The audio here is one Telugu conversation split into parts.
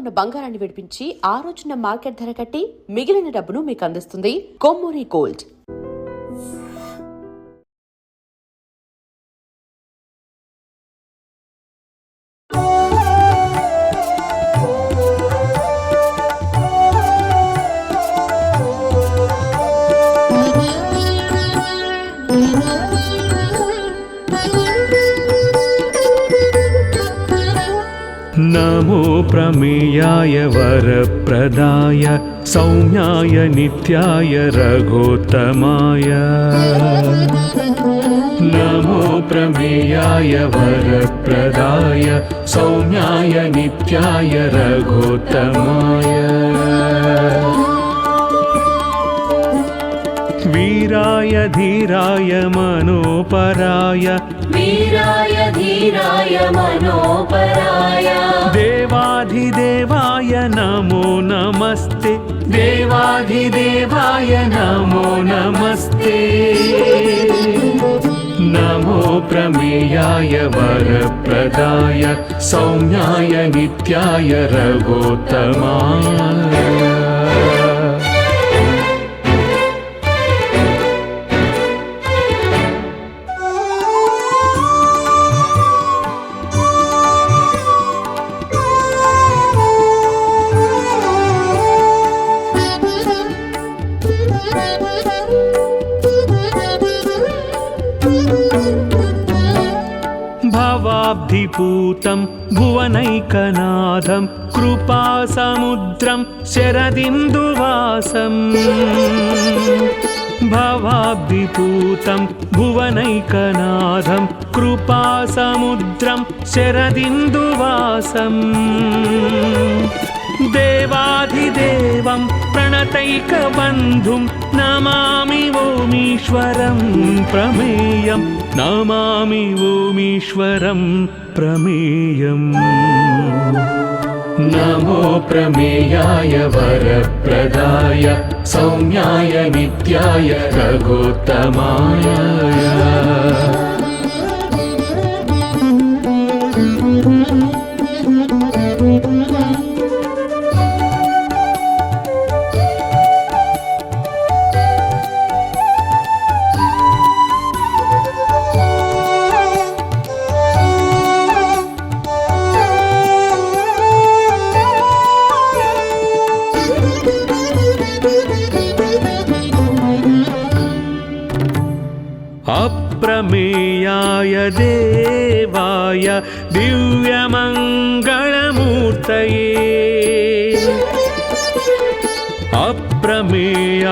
ఉన్న బంగారాన్ని విడిపించి ఆ రోజున మార్కెట్ ధర కట్టి మిగిలిన డబ్బును మీకు అందిస్తుంది కొమ్మూరి గోల్డ్. नमो प्रमेयाय वरप्रदाय सौम्याय नित्याय रघोत्तमाय. नमो प्रमेयाय वरप्रदाय सौम्याय नित्याय रघोत्तमाय. वीराय धीराय मनोपराय वीराय धीराय मनोपराय. देवाधिदेवाय नमो नमस्ते. देवाधिदेवाय नमो नमस्ते. नमो प्रमेयाय वरप्रदाय सौम्याय नित्याय रघोत्तमाय. भवाब्धिपूतं भुवनैकनाथं कृपासमुद्रं शरदिन्दुवासम्. भवाब्धिपूतं भुवनैकनाथं कृपासमुद्रं शरदिन्दुवासम्. देवाधिदेवं प्रणतैकबन्धुं नमामि ओमीश्वरं प्रमेयं. नमामि ओमीश्वरं प्रमेयम्. नमो प्रमेयाय वरप्रदाय सौम्याय नित्याय रघोत्तमाय. अप्रमेयाय देवाय दिव्यमङ्गलमूर्तये. अप्रमेयाय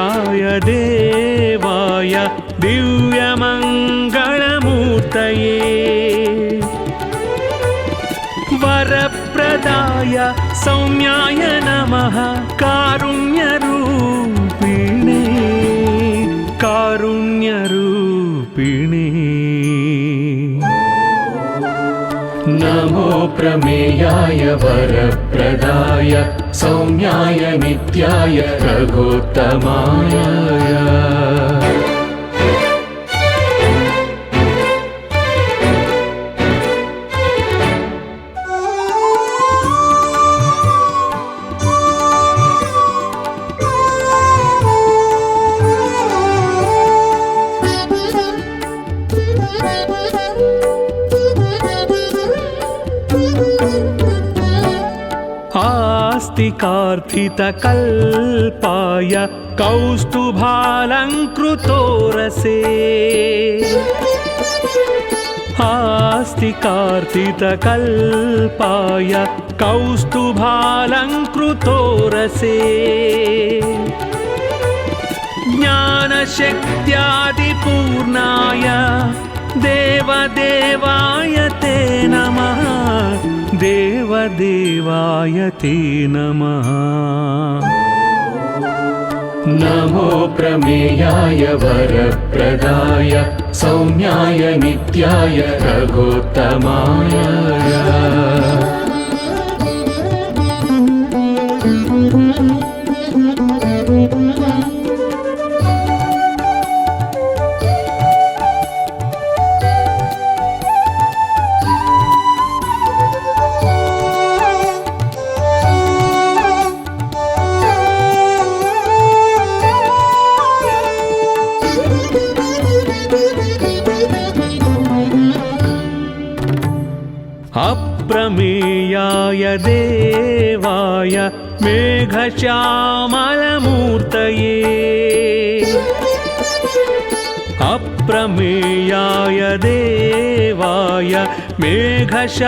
देवाय दिव्यमङ्गलमूर्तये. वरप्रदाय सौम्याय नमः कारुण्यरूपिणे. कारुण्यरूपिणे. नमो प्रमेयाय वरप्रदाय सौम्याय नित्याय रघोत्तमाय. आस्तिकार्थितकल्पाय कौस्तुभालङ्कृतोरसे. आस्तिकार्थितकल्पाय कौस्तुभालङ्कृतोरसे. ज्ञानशक्त्यादिपूर्णाय देवदेवाय ते नमः. देवदेवाय ते नमः. नमो प्रमेयाय वरप्रदाय सौम्याय नित्याय रघोत्तमाय. अप्रमेयाय देवाय मेघश्यामलमूर्तये अप्रमेयाय देवाय मेघश्यामलमूर्तये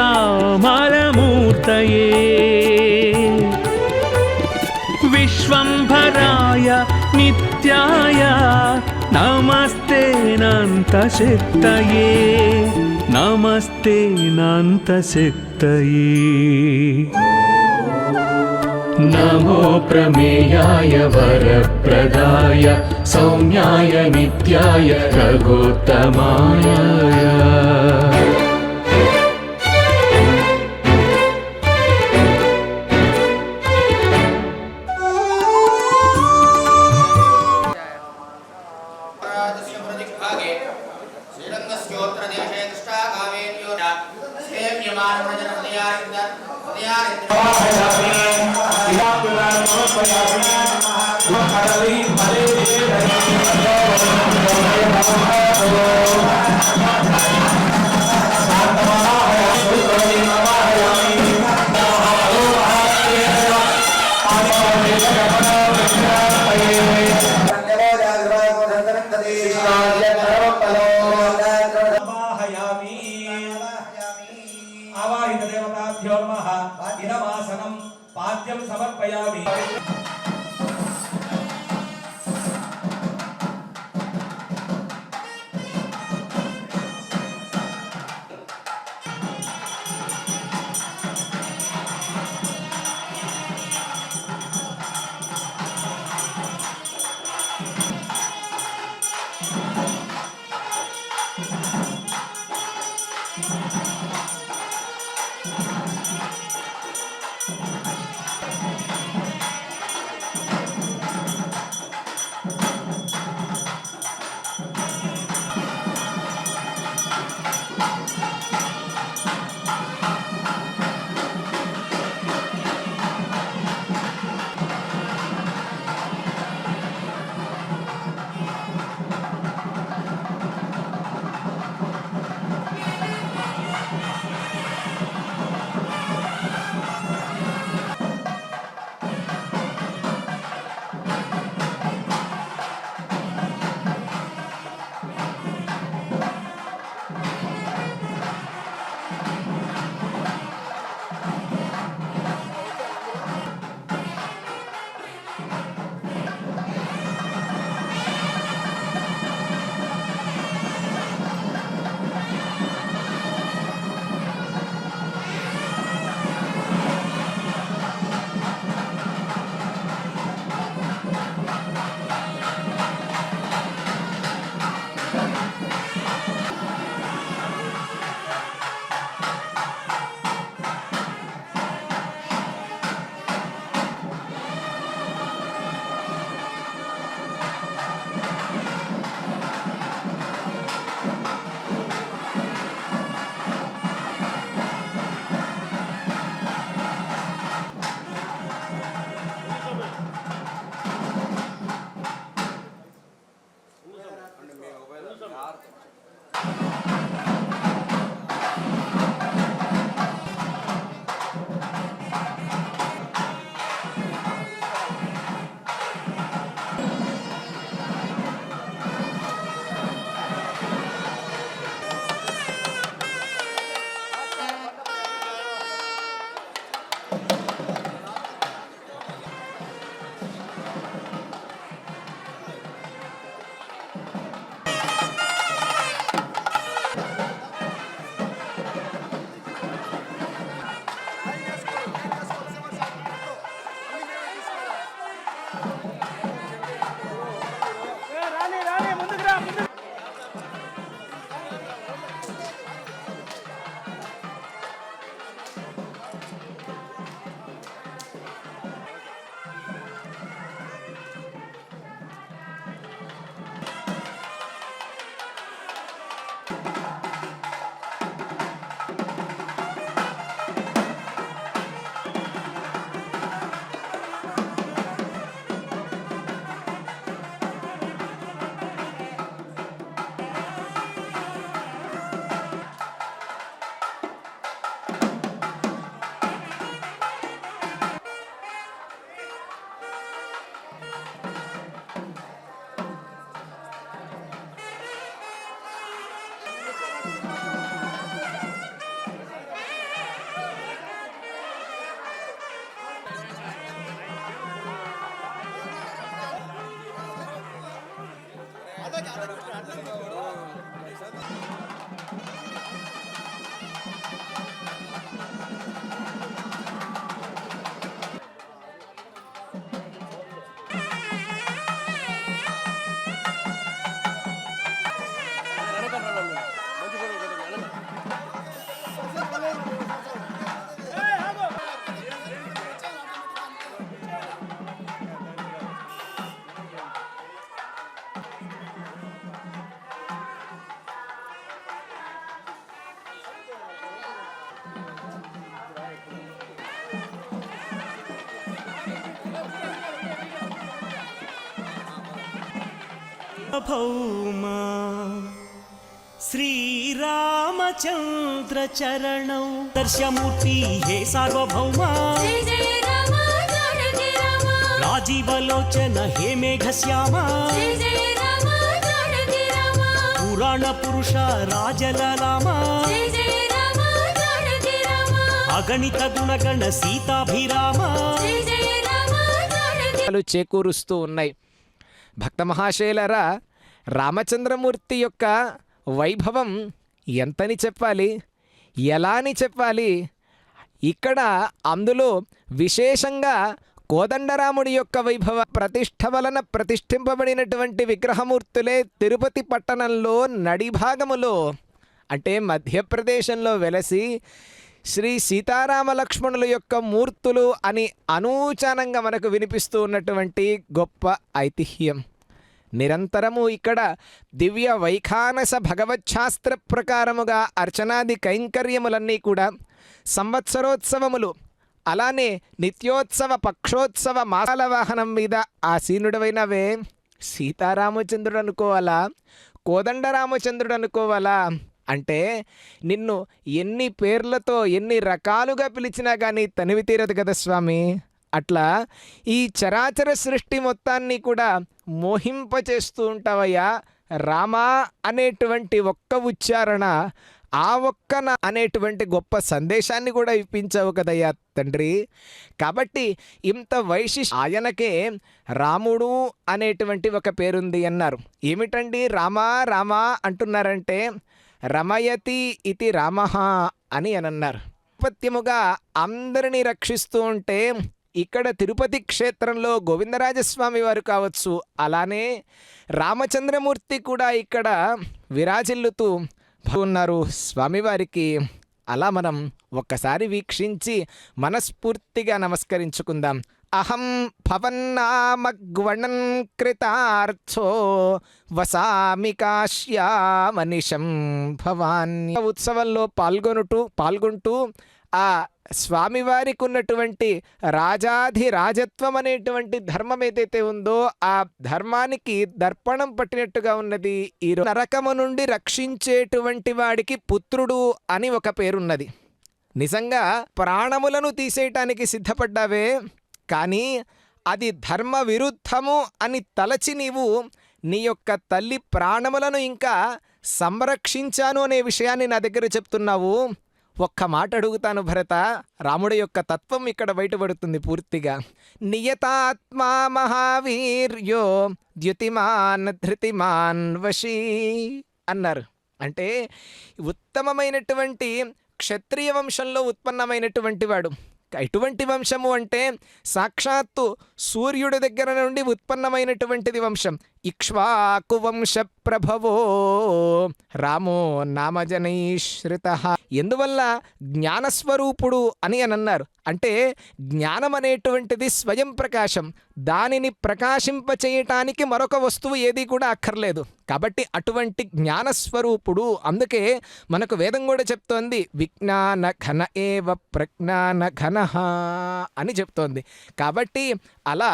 विश्वम्भराय नित्याय नमस्तेऽनन्तशक्तये नमस्तेऽनन्तशक्तये नमो प्रमेयाय वरप्रदाय सौम्याय नित्याय रघोत्तमाय आवाहित देवताभ्यो नमः इदमासनं पाद्यं समर्पयामि భౌమా శ్రీరామచంద్ర చరణౌ దర్శమూర్తి హే సార్వభౌమా జయ జయ రామ జానకి రామ రాజీవలోచన హే మేఘశ్యామ జయ జయ రామ జానకి రామ పురాణ పురుష రాజలలామ జయ జయ రామ జానకి రామ అగణిత గుణగణ సీతాభిరామ జయ జయ రామ జానకి చేకూరుస్తూ ఉన్నాయి. భక్త మహాశయులరా, రామచంద్రమూర్తి యొక్క వైభవం ఎంతని చెప్పాలి, ఎలా అని చెప్పాలి? ఇక్కడ అందులో విశేషంగా కోదండరాముడి యొక్క వైభవ ప్రతిష్ఠ వలన ప్రతిష్ఠింపబడినటువంటి విగ్రహమూర్తులే తిరుపతి పట్టణంలో నడిభాగములో అంటే మధ్యప్రదేశంలో వెలసి శ్రీ సీతారామ లక్ష్మణుల యొక్క మూర్తులు అని అనూచానంగా మనకు వినిపిస్తూ ఉన్నటువంటి గొప్ప ఐతిహ్యం. నిరంతరము ఇక్కడ దివ్య వైఖానస భగవచ్ఛాస్త్ర ప్రకారముగా అర్చనాది కైంకర్యములన్నీ కూడా సంవత్సరోత్సవములు, అలానే నిత్యోత్సవ పక్షోత్సవ మాసాల వాహనం మీద ఆసీనుడవైనవే సీతారామచంద్రుడు అనుకోవాలా, కోదండరామచంద్రుడు అనుకోవాలా? అంటే నిన్ను ఎన్ని పేర్లతో ఎన్ని రకాలుగా పిలిచినా కానీ తనివి తీరదు కదా స్వామి. అట్లా ఈ చరాచర సృష్టి మొత్తాన్ని కూడా మోహింపచేస్తూ ఉంటావయ్యా. రామా అనేటువంటి ఒక్క ఉచ్చారణ, ఆ ఒక్కన అనేటువంటి గొప్ప సందేశాన్ని కూడా ఇప్పించావు కదయ్యా తండ్రి. కాబట్టి ఇంత ఆయనకే రాముడు అనేటువంటి ఒక పేరుంది అన్నారు. ఏమిటండి రామా రామా అంటున్నారంటే రమయతి ఇతి రామః అని అన్నారు. పత్యముగా అందరినీ రక్షిస్తూ ఉంటే ఇక్కడ తిరుపతి క్షేత్రంలో గోవిందరాజస్వామి వారు కావచ్చు, అలానే రామచంద్రమూర్తి కూడా ఇక్కడ విరాజిల్లుతూ ఉన్నారు స్వామివారికి. అలా మనం ఒక్కసారి వీక్షించి మనస్ఫూర్తిగా నమస్కరించుకుందాం. అహం భవన్నామగ్వణం కృతార్థో వసామి కాశ్యామనిశం భవాన్ని. ఉత్సవంలో పాల్గొంటూ ఆ స్వామివారికి ఉన్నటువంటి రాజాధిరాజత్వం అనేటువంటి ధర్మం ఏదైతే ఉందో ఆ ధర్మానికి దర్పణం పట్టినట్టుగా ఉన్నది. ఈ నరకము నుండి రక్షించేటువంటి వాడికి పుత్రుడు అని ఒక పేరున్నది. నిజంగా ప్రాణములను తీసేయటానికి సిద్ధపడ్డావే, కానీ అది ధర్మ విరుద్ధము అని తలచి నీవు నీ యొక్క తల్లి ప్రాణములను ఇంకా సంరక్షించాను అనే విషయాన్ని నా దగ్గర చెప్తున్నావు. ఒక్క మాట అడుగుతాను భరత, రాముడి యొక్క తత్వం ఇక్కడ బయటపడుతుంది పూర్తిగా. నియతాత్మా మహావీర్యో ద్యుతిమాన్ ధృతిమాన్ వశీ అన్నారు. అంటే ఉత్తమమైనటువంటి క్షత్రియ వంశంలో ఉత్పన్నమైనటువంటి వాడు. ఎటువంటి వంశము అంటే సాక్షాత్తు సూర్యుడి దగ్గర నుండి ఉత్పన్నమైనటువంటిది వంశం. ఇక్ష్వాకు వంశ ప్రభవో రామో నామజనైశ్రిత. ఎందువల్ల జ్ఞానస్వరూపుడు అని అన్నారు. అంటే జ్ఞానం అనేటువంటిది స్వయం ప్రకాశం, దానిని ప్రకాశింపచేయటానికి మరొక వస్తువు ఏది కూడా అక్కర్లేదు. కాబట్టి అటువంటి జ్ఞానస్వరూపుడు. అందుకే మనకు వేదం కూడా చెప్తోంది విజ్ఞాన ఘన ఏవ ప్రజ్ఞాన ఘన అని చెప్తోంది. కాబట్టి అలా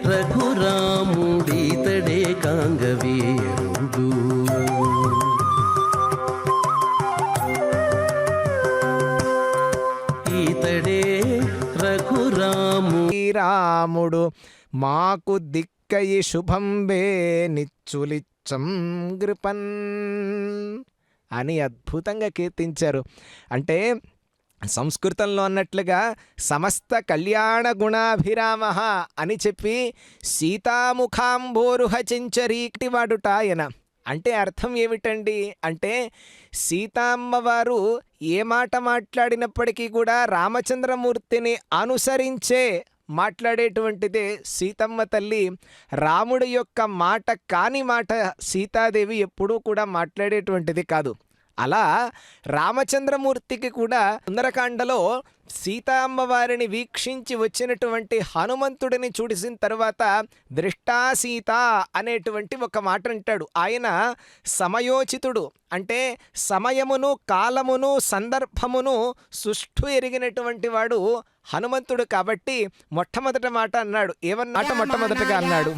రఘురాముడితడే కాంగవీరుడు ఈత మాకు దిక్కయి శుభంబే నిచ్చులిచ్చం గృపన్ అని అద్భుతంగా కీర్తించారు. అంటే సంస్కృతంలో అన్నట్లుగా సమస్త కళ్యాణ గుణాభిరామ అని చెప్పి సీతాముఖాంబోరుహ చెంచరీటి వాడుట ఆయన. అంటే అర్థం ఏమిటండి అంటే సీతామ్మవారు ఏ మాట మాట్లాడినప్పటికీ కూడా రామచంద్రమూర్తిని అనుసరించే మాట్లాడేటువంటిదే సీతమ్మ తల్లి. రాముడి యొక్క మాట కాని మాట సీతాదేవి ఎప్పుడూ కూడా మాట్లాడేటువంటిది కాదు. అలా రామచంద్రమూర్తికి కూడా సుందరకాండలో సీతామ్మవారిని వీక్షించి వచ్చినటువంటి హనుమంతుడిని చూసిన తర్వాత దృష్టా సీత అనేటువంటి ఒక మాట అంటాడు. ఆయన సమయోచితుడు, అంటే సమయమును కాలమును సందర్భమును సుష్ఠు ఎరిగినటువంటి వాడు హనుమంతుడు. కాబట్టి మొట్టమొదట మాట అన్నాడు. ఏమన్నా మొట్టమొదటగా అన్నాడు